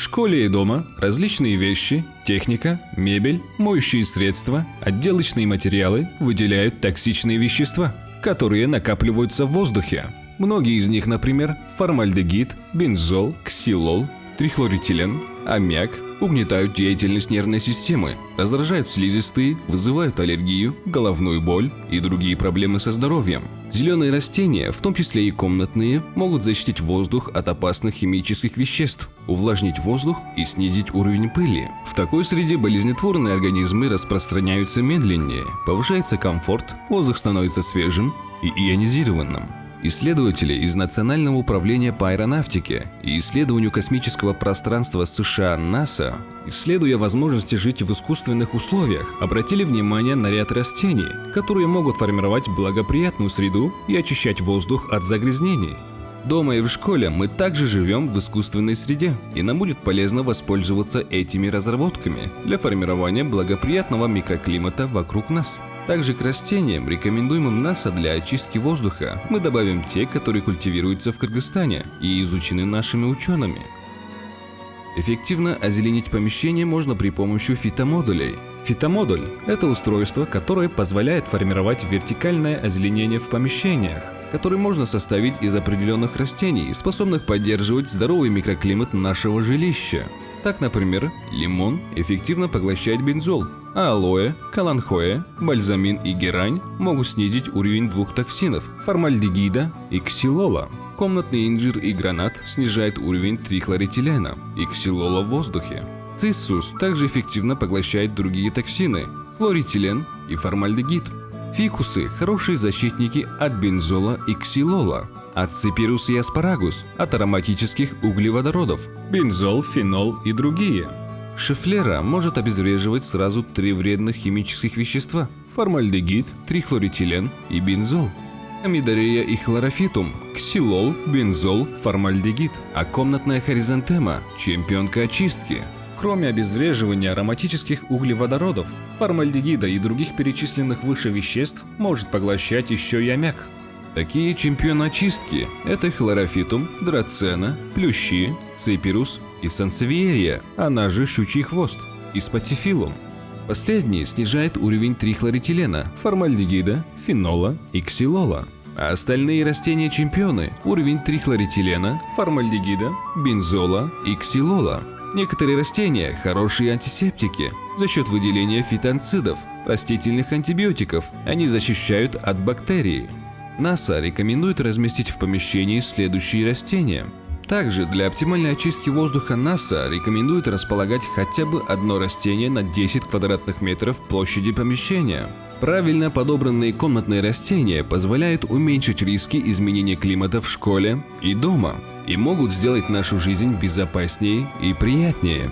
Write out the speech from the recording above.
школе и дома различные вещи, техника, мебель, моющие средства, отделочные материалы выделяют токсичные вещества, которые накапливаются в воздухе. Многие из них, например, формальдегид, бензол, ксилол, трихлорэтилен, аммиак, угнетают деятельность нервной системы, раздражают слизистые, вызывают аллергию, головную боль и другие проблемы со здоровьем. Зеленые растения, в том числе и комнатные, могут защитить воздух от опасных химических веществ, увлажнить воздух и снизить уровень пыли. В такой среде болезнетворные организмы распространяются медленнее, повышается комфорт, воздух становится свежим и ионизированным. Исследователи из Национального управления по аэронавтике и исследованию космического пространства США НАСА, исследуя возможности жить в искусственных условиях, обратили внимание на ряд растений, которые могут формировать благоприятную среду и очищать воздух от загрязнений. Дома и в школе мы также живем в искусственной среде, и нам будет полезно воспользоваться этими разработками для формирования благоприятного микроклимата вокруг нас. Также к растениям, рекомендуемым НАСА для очистки воздуха, мы добавим те, которые культивируются в Кыргызстане и изучены нашими учеными. Эффективно озеленить помещение можно при помощи фитомодулей. Фитомодуль – это устройство, которое позволяет формировать вертикальное озеленение в помещениях, который можно составить из определенных растений, способных поддерживать здоровый микроклимат нашего жилища. Так, например, лимон эффективно поглощает бензол, а алоэ, каланхоэ, бальзамин и герань могут снизить уровень двух токсинов – формальдегида и ксилола. Комнатный инжир и гранат снижает уровень трихлорэтилена и ксилола в воздухе. Циссус также эффективно поглощает другие токсины – хлорэтилен и формальдегид. Фикусы – хорошие защитники от бензола и ксилола, а ципирус и аспарагус – от ароматических углеводородов – бензол, фенол и другие. Шифлера может обезвреживать сразу 3 вредных химических вещества – формальдегид, трихлорэтилен и бензол. Амидарея и хлорофитум – ксилол, бензол, формальдегид, а комнатная хоризонтема – чемпионка очистки. Кроме обезвреживания ароматических углеводородов, формальдегида и других перечисленных выше веществ может поглощать еще и аммиак. Такие чемпионы очистки – это хлорофитум, драцена, плющи, ципирус и сансевиерия, она же щучий хвост, и спатифилум. Последний снижает уровень трихлорэтилена, формальдегида, фенола и ксилола. А остальные растения-чемпионы – уровень трихлорэтилена, формальдегида, бензола и ксилола. Некоторые растения – хорошие антисептики. За счет выделения фитонцидов, растительных антибиотиков, они защищают от бактерий. НАСА рекомендует разместить в помещении следующие растения. Также для оптимальной очистки воздуха НАСА рекомендует располагать хотя бы одно растение на 10 квадратных метров площади помещения. Правильно подобранные комнатные растения позволяют уменьшить риски изменения климата в школе и дома и могут сделать нашу жизнь безопаснее и приятнее.